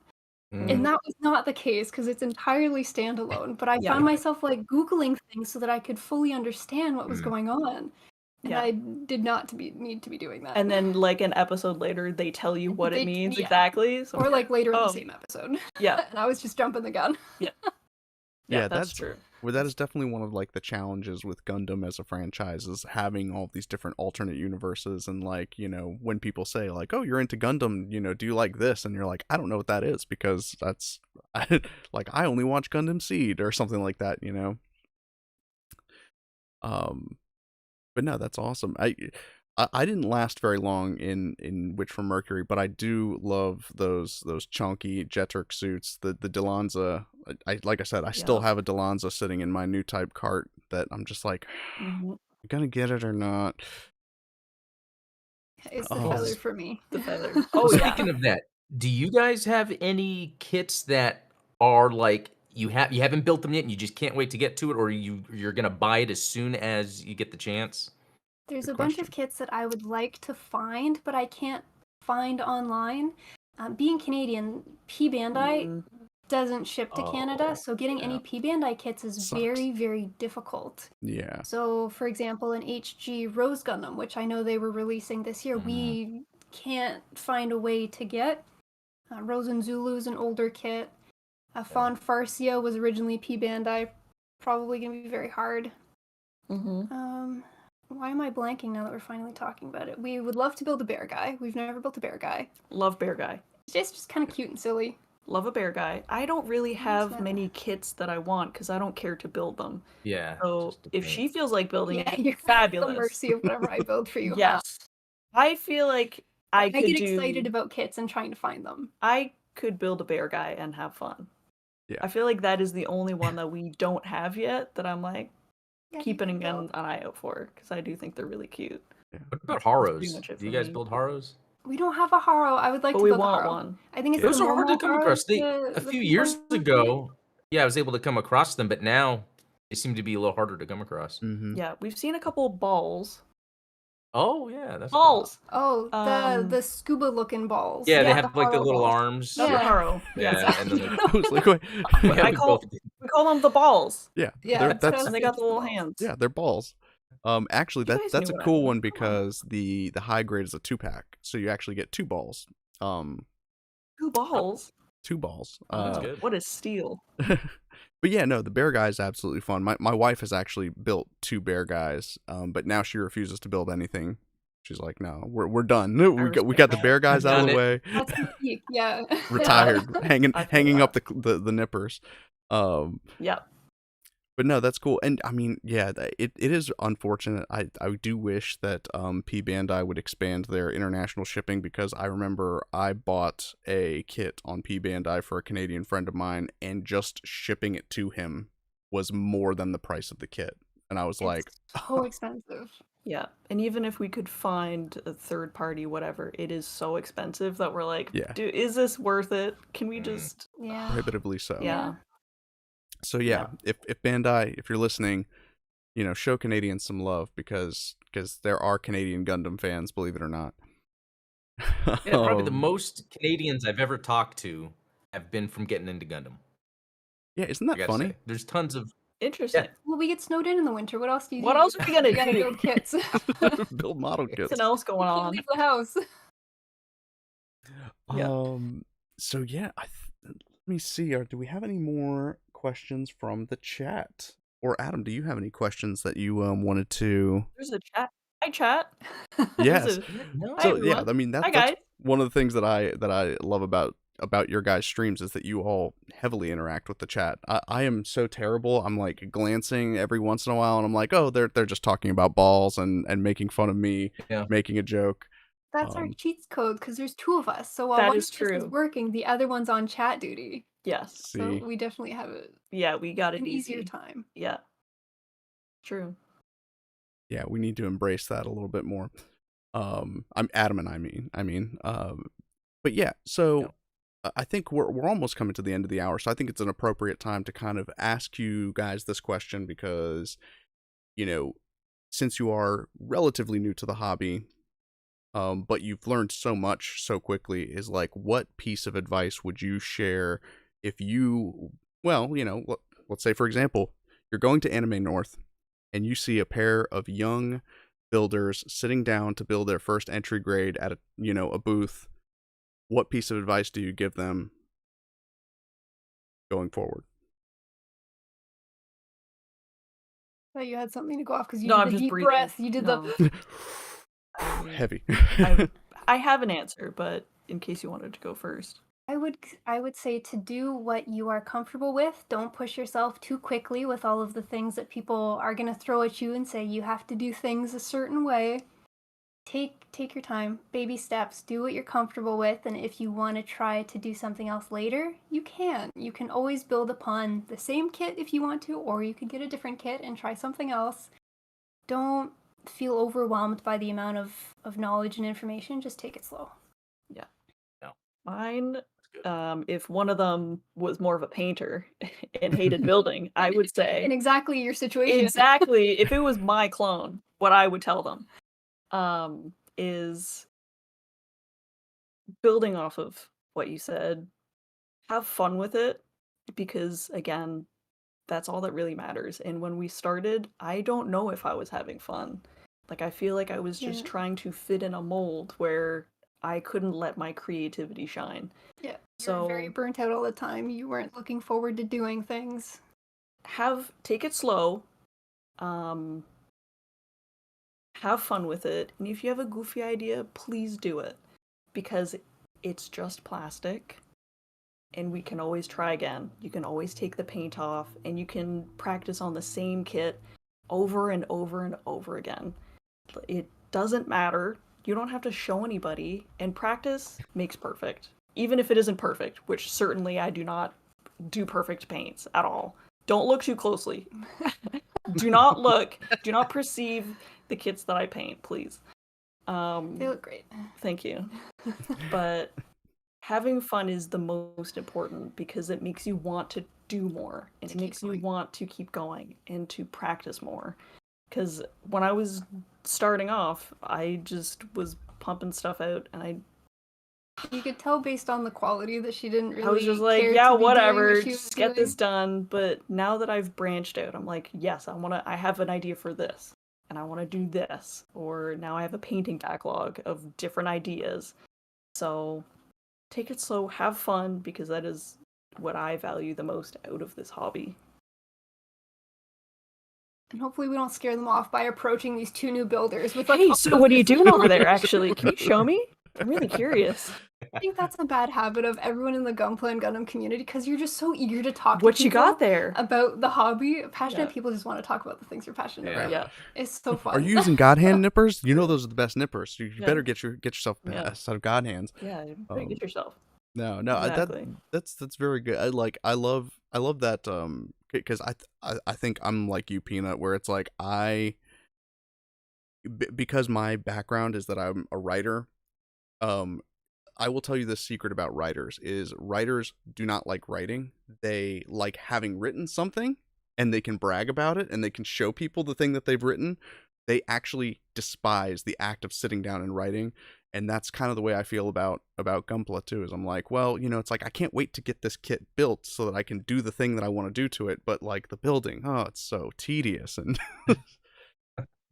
And that was not the case, because it's entirely standalone. But I Yeah. found myself like Googling things so that I could fully understand what was going on. And Yeah. I did not need to be doing that. And then like an episode later, they tell you what They- it means yeah. exactly. So or like later in Oh. the same episode. yeah, And I was just jumping the gun. Yeah, that's true. Well, that is definitely one of like the challenges with Gundam as a franchise, is having all these different alternate universes, and like, when people say like, "Oh, you're into Gundam, do you like this?" and you're like, "I don't know what that is, because that's like I only watch Gundam Seed," or something like that, But no, that's awesome. I didn't last very long in Witch from Mercury, but I do love those chunky Jeturk suits. The Delanza, like I said, I still have a Delanza sitting in my new type cart that I'm just like, Mhm. you gonna get it or not? It's the Oh. feather for me. The feather. Well, Oh yeah. speaking of that, do you guys have any kits that are like you haven't built them yet and you just can't wait to get to it, or you're gonna buy it as soon as you get the chance? There's Good a bunch question. of kits that I would like to find, but I can't find online. Being Canadian, P Bandai Mm, doesn't ship to Canada, Oh, so getting yeah. any P Bandai kits is Sucks. very, very difficult. Yeah. So, for example, an HG Rose Gundam, which I know they were releasing this year, we can't find a way to get. Rose and Zulu is an older kit. Fawn Farcia was originally P Bandai. Probably going to be very hard. mhm. Why am I blanking now that we're finally talking about it? We would love to build a bear guy. We've never built a bear guy. Love bear guy. It's just kind of cute and silly. Love a bear guy. I don't really have that. many kits that I want because I don't care to build them. Yeah. So just a if pain. she feels like building Yeah, it, you're at the fabulous. mercy of whatever I build for you. huh? Yes. I feel like I could get do. excited about kits and trying to find them. I could build a bear guy and have fun. Yeah. I feel like that is the only one that we don't have yet that I'm like Yeah, you keeping can build. an eye out for because I do think they're really cute. What about pretty Haros? much it Do you for guys me. build Haros? We don't have a Haro. I would like But to we build a want Haro. one. I think it's Those the are hard to normal come Haro across. is A the few people years make. ago, yeah, I was able to come across them, but now they seem to be a little harder to come across. Mm-hmm. Yeah, we've seen a couple balls. Oh yeah, that's cool. Balls. Oh, Um, the scuba looking balls. Yeah, they Yeah, have like the Haro little balls. arms. Not the Yeah. Haro. Yeah, Yeah. and then they, I was like, wait. yeah, I we call both did. we call them the balls. Yeah. Yeah, They're, that's what I that's was And they got the thinking, little balls. hands. yeah, they're balls. Actually, You guys that's a knew what I cool meant. one Come on. because the high grade is a 2-pack, so you actually get 2 balls. 2 balls. 2 balls. That's good. What is steel? But yeah, no, the bear guy is absolutely fun. My wife has actually built 2 bear guys, but now she refuses to build anything. She's like, no, we're done. We got respect the that. bear guys out of Done the it. way. That's the peak, yeah. Retired, hanging I feel hanging up that. the nippers. Yep. But no, that's cool. And I mean, yeah, it is unfortunate. I do wish that P Bandai would expand their international shipping because I remember I bought a kit on P Bandai for a Canadian friend of mine, and just shipping it to him was more than the price of the kit. And I was like, It's so expensive. Yeah. And even if we could find a third party, whatever, it is so expensive that we're like, Yeah. dude, is this worth it? Can we just Yeah. prohibitively so. Yeah. So yeah, if Bandai, if you're listening, show Canadians some love because there are Canadian Gundam fans, believe it or not. Yeah, probably the Um, most Canadians I've ever talked to have been from getting into Gundam. Yeah, isn't I that gotta funny? say. There's tons of Interesting. Well, we get snowed in the winter. What else do you do? What else are we gonna You gotta do? build kits. Build model kits. Something else going Can't on. leave the house. Yeah. So yeah, let me see. Do we have any more questions from the chat? Or Adam, do you have any questions that you wanted to? There's a chat. Hi, chat. Yes. There's a- no. Hi, So yeah, everyone. I mean Hi, that's guys. one of the things that I love about your guys' streams is that you all heavily interact with the chat. I am so terrible. I'm like glancing every once in a while, and I'm like, oh, they're just talking about balls and making fun of me, Yeah. making a joke. That's our cheats code because there's 2 of us. So while That one is of us is true. working, the other one's on chat duty. Yes. See, So we definitely have Yeah, we got it an easy. easier time. Yeah. True. yeah, we need to embrace that a little bit more. I'm Adam and I mean, but yeah, so I think we're almost coming to the end of the hour, so I think it's an appropriate time to kind of ask you guys this question because, since you are relatively new to the hobby, but you've learned so much so quickly, is like, what piece of advice would you share if you, well, let's say for example, you're going to Anime North and you see a pair of young builders sitting down to build their first entry grade at a booth. What piece of advice do you give them going forward? Thought you had something to go off because you No, did I'm the just deep breathing. breath. You did No. the. Heavy. I have an answer, but in case you wanted to go first. I would say to do what you are comfortable with. Don't push yourself too quickly with all of the things that people are going to throw at you and say you have to do things a certain way. Take your time, baby steps, do what you're comfortable with, and if you want to try to do something else later, you can. You can always build upon the same kit if you want to, or you could get a different kit and try something else. Don't feel overwhelmed by the amount of knowledge and information, just take it slow. Mine, good. if one of them was more of a painter and hated building, I would say In exactly your situation. exactly if it was my clone, what I would tell them is building off of what you said, have fun with it because again, that's all that really matters. And when we started, I don't know if I was having fun. Like I feel like I was just Yeah. trying to fit in a mold where I couldn't let my creativity shine. Yeah. So You're very burnt out all the time. You weren't looking forward to doing things. take it slow. Have fun with it. And if you have a goofy idea, please do it. Because it's just plastic. And we can always try again. You can always take the paint off and you can practice on the same kit over and over and over again. It doesn't matter. You don't have to show anybody, and practice makes perfect. Even if it isn't perfect, which certainly I do not do perfect paints at all. Don't look too closely. Do not perceive the kits that I paint, please. They look great. Thank you. But having fun is the most important because it makes you want to do more and it makes you want to keep going and to practice more. Because when I was starting off, I just was pumping stuff out and You could tell based on the quality that she didn't really I was just like, care yeah, to be doing whatever, what she was just get this doing. done. But now that I've branched out, I'm like, yes, I have an idea for this and I want to do this. Or now I have a painting backlog of different ideas. So take it slow, have fun, because that is what I value the most out of this hobby. And hopefully we don't scare them off by approaching these two new builders with like, Hey, "Oh, so what are you doing over there, actually? Can you show me? I'm really curious. I think that's a bad habit of everyone in the Gunpla and Gundam community because you're just so eager to talk to What you people got there? about the hobby. Passionate Yeah. people just want to talk about the things you're passionate Yeah. about. Yeah. It's so fun. Are you using God hand nippers? You know those are the best nippers. You Yeah. better get yourself a Yeah. set of God hands. Yeah, get yourself. No, Exactly. that's very good. I love that because I think I'm like you, Peanut, where it's like because my background is that I'm a writer. I will tell you the secret about writers is writers do not like writing. They like having written something and they can brag about it and they can show people the thing that they've written. They actually despise the act of sitting down and writing. And that's kind of the way I feel about Gunpla too, is I'm like, well, it's like I can't wait to get this kit built so that I can do the thing that I want to do to it. But like the building, it's so tedious. And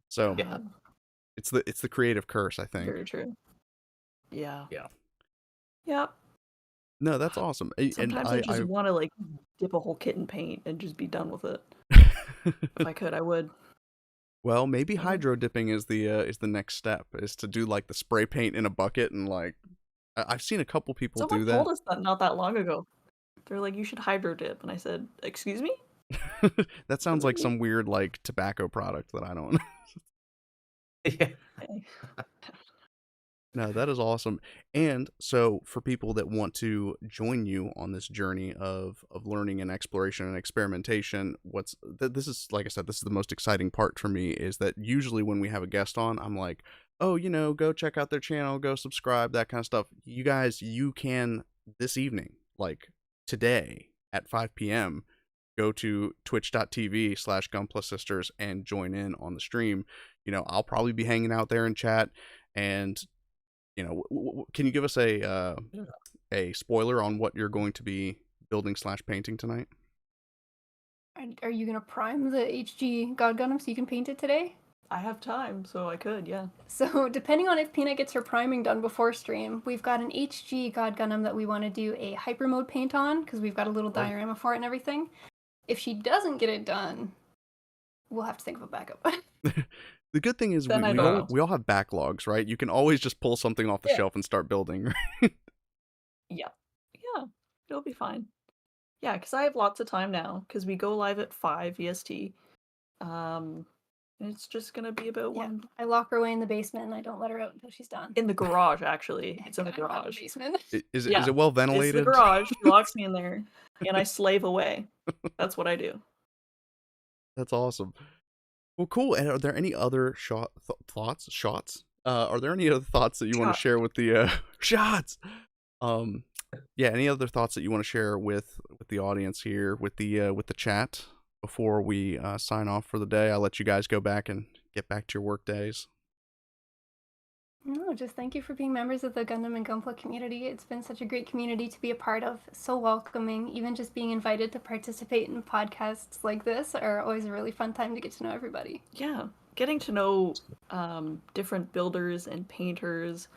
so Yeah. it's the creative curse, I think. Very true. Yeah. Yeah. Yep. No, that's awesome. Sometimes I just want to like dip a whole kit in paint and just be done with it. If I could, I would. Well, maybe hydro dipping is the next step, is to do like the spray paint in a bucket and like I've seen a couple people Someone do that. told us that not that long ago. They're like, you should hydro dip, and I said, excuse me? That sounds like some weird like tobacco product that I don't. Yeah. Okay. No, that is awesome. And so for people that want to join you on this journey of learning and exploration and experimentation, this is, like I said, this is the most exciting part for me, is that usually when we have a guest on, I'm like, oh, go check out their channel, go subscribe, that kind of stuff. You guys, you can this evening, like today at 5 p.m., go to twitch.tv/GunplaSisters and join in on the stream. I'll probably be hanging out there in chat, and can you give us a spoiler on what you're going to be building / painting tonight? Are you gonna prime the HG God Gundam so you can paint it today? I have time, so I could, yeah. So depending on if Peanut gets her priming done before stream, we've got an HG God Gundam that we want to do a hyper mode paint on because we've got a little diorama for it and everything. If she doesn't get it done, we'll have to think of a backup. The good thing is we all have backlogs, right? You can always just pull something off the shelf and start building. Yeah, it'll be fine. Yeah, because I have lots of time now, because we go live at 5 EST. And it's just going to be about one. I lock her away in the basement and I don't let her out until she's done. In the garage, actually. It's in the garage. Basement. Is it well ventilated? It's the garage. She locks me in there, and I slave away. That's what I do. That's awesome. Well, cool. And are there any other thoughts? Shots? Are there any other thoughts that you want to Shot. share with the shots? Yeah. Any other thoughts that you want to share with the audience here, with the chat before we sign off for the day? I'll let you guys go back and get back to your work days. No, just thank you for being members of the Gundam and Gunpla community. It's been such a great community to be a part of, so welcoming. Even just being invited to participate in podcasts like this are always a really fun time to get to know everybody. Yeah, getting to know different builders and painters.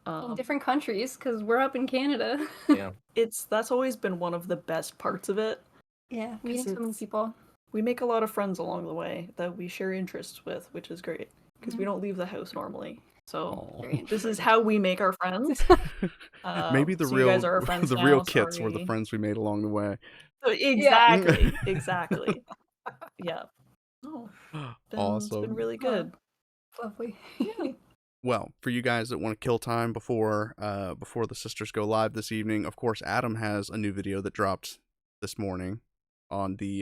In different countries, because we're up in Canada. Yeah. That's always been one of the best parts of it. Yeah, meeting so many people. We make a lot of friends along the way that we share interests with, which is great, because we don't leave the house normally. So this is how we make our friends. Maybe the so real you guys are our friends the now, real kits were the sorry. friends we made along the way. Exactly, exactly. Yeah. Oh, it's been Awesome. really good. Lovely. Well, for you guys that want to kill time before the sisters go live this evening, of course, Adam has a new video that dropped this morning on the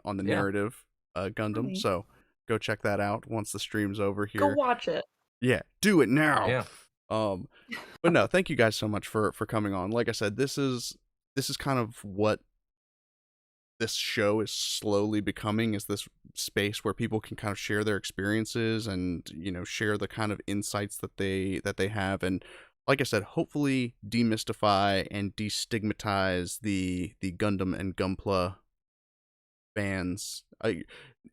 narrative Gundam. Funny. So go check that out once the stream's over here. Go watch it. Yeah, do it now. Yeah. But no, thank you guys so much for coming on. Like I said, this is kind of what this show is slowly becoming, is this space where people can kind of share their experiences and, you know, share the kind of insights that they have, and like I said, hopefully demystify and destigmatize the Gundam and Gunpla fans.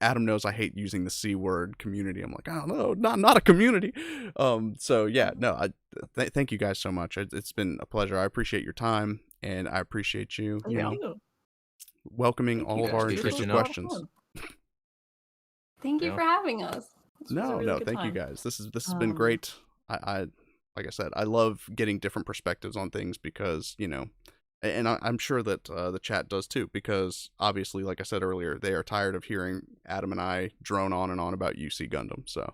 Adam knows I hate using the C word, community. I'm like, I don't know, not a community. So yeah, no, thank you guys so much. It's been a pleasure. I appreciate your time, and I appreciate you, welcoming all of our intrusive questions. Thank you for having us. Thank you guys. This has been great. I like I said, I love getting different perspectives on things because, you know, and I'm sure that the chat does too, because obviously, like I said earlier, they are tired of hearing Adam and I drone on and on about UC Gundam. So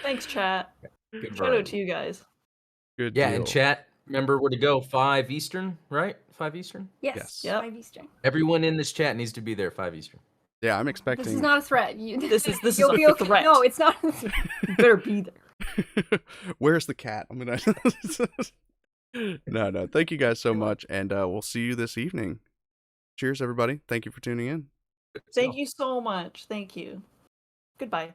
thanks, chat. Good Shout out to you guys. Good Yeah, deal. and chat, remember where to go, 5 Eastern, right? 5 Eastern? Yes. Yep. 5 Eastern. Everyone in this chat needs to be there 5 Eastern. Yeah, I'm expecting. This is not a threat. This is You'll a be okay. threat. No, it's not. You better be there. Where's the cat? I'm gonna. No. Thank you guys so much, and we'll see you this evening. Cheers, everybody. Thank you for tuning in. Thank you so much. Thank you. Goodbye.